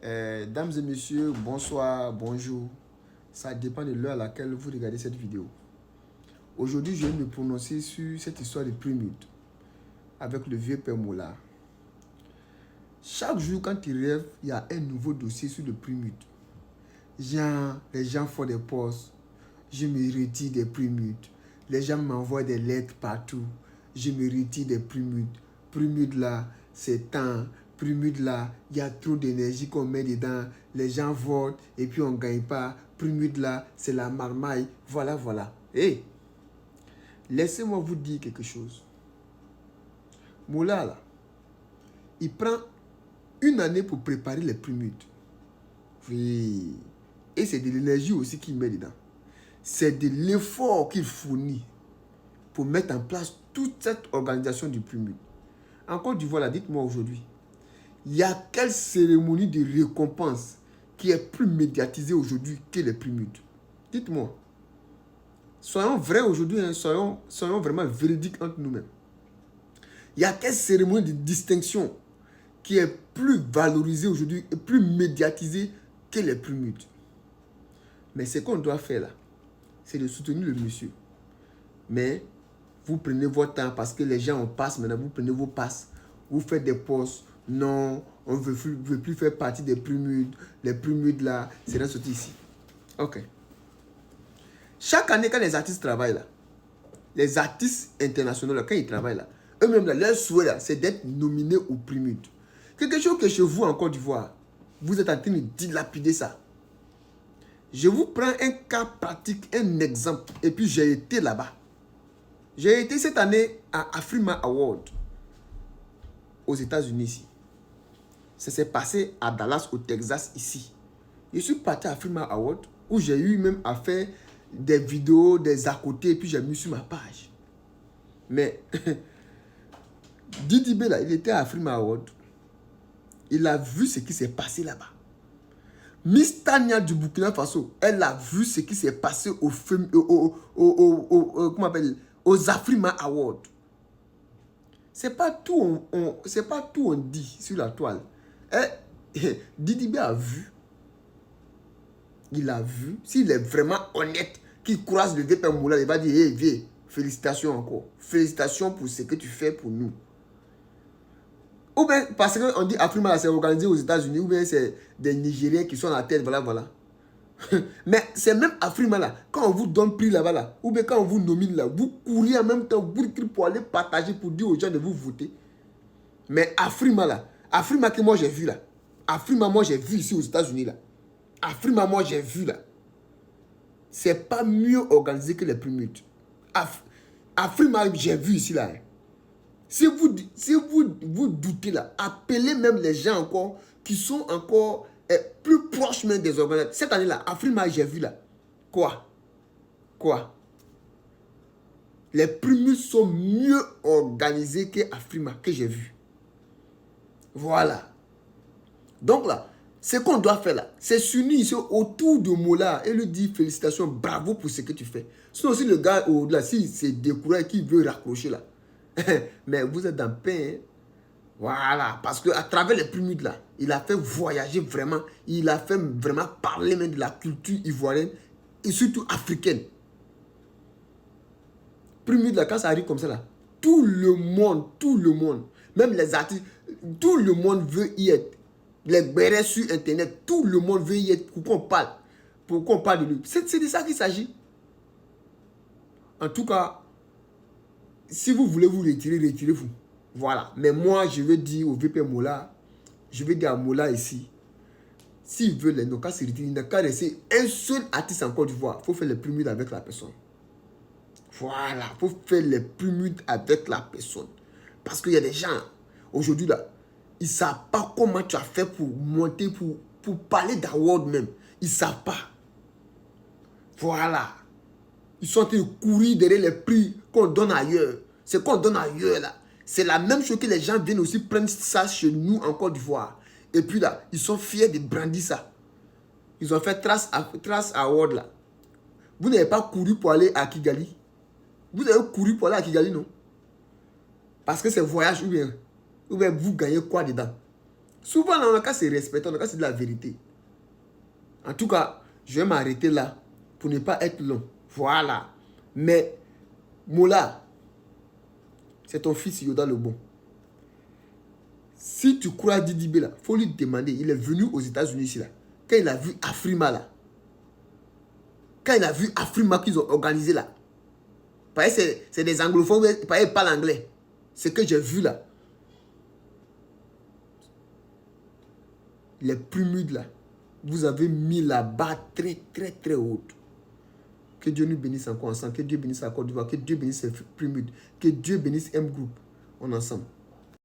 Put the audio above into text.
Dames et messieurs, bonsoir, bonjour. Ça dépend de l'heure à laquelle vous regardez cette vidéo. Aujourd'hui, je vais me prononcer sur cette histoire de Prémute avec le vieux père Mola. Chaque jour, quand tu rêves, il y a un nouveau dossier sur le Prémute. Les gens font des posts. Je me retire des Prémutes. Les gens m'envoient des lettres partout. Je me retire des Prémutes. Prémute là, c'est temps. Prémute là, il y a trop d'énergie qu'on met dedans. Les gens votent et puis on ne gagne pas. Prémute là, c'est la marmaille. Voilà, voilà. Hey, laissez-moi vous dire quelque chose. Mola là, il prend une année pour préparer les Prémutes. Oui. Et c'est de l'énergie aussi qu'il met dedans. C'est de l'effort qu'il fournit pour mettre en place toute cette organisation du Prémute. En Côte d'Ivoire, là, dites-moi aujourd'hui, il y a quelle cérémonie de récompense qui est plus médiatisée aujourd'hui que les Prémutes? Dites-moi. Soyons vrais aujourd'hui, hein, soyons vraiment véridiques entre nous-mêmes. Il y a quelle cérémonie de distinction qui est plus valorisée aujourd'hui et plus médiatisée que les Prémutes? Mais ce qu'on doit faire là, c'est de soutenir le monsieur. Mais vous prenez votre temps parce que les gens en passent maintenant, vous prenez vos passes, vous faites des posts. Non, on ne veut plus faire partie des Prémutes. Les Prémutes là, c'est rien sorti ici. Ok. Chaque année, quand les artistes travaillent là, les artistes internationaux là, quand ils travaillent là, eux-mêmes là, leur souhait là, c'est d'être nominés aux Prémutes. Quelque chose que chez vous en Côte d'Ivoire, vous êtes en train de dilapider ça. Je vous prends un cas pratique, un exemple, et puis j'ai été là-bas. J'ai été cette année à Afrima Award aux États-Unis ici. Ça s'est passé à Dallas, au Texas, ici. Je suis parti à Afrima Award où j'ai eu même à faire des vidéos, des à côté, et puis j'ai mis sur ma page. Mais Didi B, là, il était à Afrima Award. Il a vu ce qui s'est passé là-bas. Miss Tania du Burkina Faso, elle a vu ce qui s'est passé aux Afrima Awards. C'est pas tout on dit sur la toile. Didi B a vu. Il a vu. S'il est vraiment honnête, qu'il croise le vieux père Moula, il va dire, hey, vieux, félicitations encore. Félicitations pour ce que tu fais pour nous. Ou bien parce qu'on dit Afrima, c'est organisé aux États-Unis, ou bien c'est des Nigériens qui sont à la tête, voilà, voilà. Mais c'est même Afrima là, quand on vous donne prix là-bas là, ou bien quand on vous nomine là, vous courez en même temps pour aller partager, pour dire aux gens de vous voter. Mais Afrima là, Afrima que moi j'ai vu là, Afrima moi j'ai vu ici aux États-Unis là, Afrima moi j'ai vu là, c'est pas mieux organisé que les Prémutes. Afrima j'ai vu ici là. Si vous doutez là, appelez même les gens encore qui sont encore plus proches même des organisateurs. Cette année-là, Afrima, j'ai vu là. Quoi? Les Prémutes sont mieux organisés qu'Afrima, que j'ai vu. Voilà. Donc là, ce qu'on doit faire là, c'est s'unir autour de Mola et lui dire félicitations, bravo pour ce que tu fais. Sinon, si le gars au-delà, si c'est découragé, qui veut raccrocher là, mais vous êtes dans pain. Hein? Voilà, parce qu'à travers les Prémutes là, il a fait voyager vraiment, il a fait vraiment parler même de la culture ivoirienne et surtout africaine. Prémutes là, quand ça arrive comme ça là, tout le monde, même les artistes, tout le monde veut y être. Les bérets sur internet, tout le monde veut y être pour qu'on parle de lui. C'est de ça qu'il s'agit. En tout cas, si vous voulez vous retirer, retirez-vous. Voilà. Mais moi, je vais dire au VP Mola, je vais dire à Mola ici, s'il veut les cas se retirer, il n'a qu'à rester un seul artiste en Côte d'Ivoire. Il faut faire les Prémutes avec la personne. Voilà. Il faut faire les Prémutes avec la personne. Parce qu'il y a des gens, aujourd'hui là, ils ne savent pas comment tu as fait pour monter, pour parler d'award même. Ils ne savent pas. Voilà. Ils sont en train de courir derrière les prix qu'on donne ailleurs. Ce qu'on donne ailleurs là. C'est la même chose que les gens viennent aussi prendre ça chez nous en Côte d'Ivoire. Et puis là, ils sont fiers de brandir ça. Ils ont fait Trace Award là. Vous n'avez pas couru pour aller à Kigali. Vous avez couru pour aller à Kigali, non? Parce que c'est voyage ou bien vous gagnez quoi dedans? Souvent, on a qu'à se respecter, on a qu'à se dire la vérité. En tout cas, je vais m'arrêter là pour ne pas être long. Voilà. Mais, Mola, c'est ton fils Yoda le bon. Si tu crois à Didi B là, il faut lui demander. Il est venu aux États-Unis ici là. Quand il a vu Afrima là. Quand il a vu Afrima qu'ils ont organisé là. Parce que c'est des anglophones, parce qu'ils parlent anglais. Ce que j'ai vu là. Les Primudes là. Vous avez mis la barre très très très haute. Que Dieu nous bénisse encore ensemble. Que Dieu bénisse la Côte d'Ivoire. Que Dieu bénisse les Primudes. Que Dieu bénisse M Group. On est ensemble.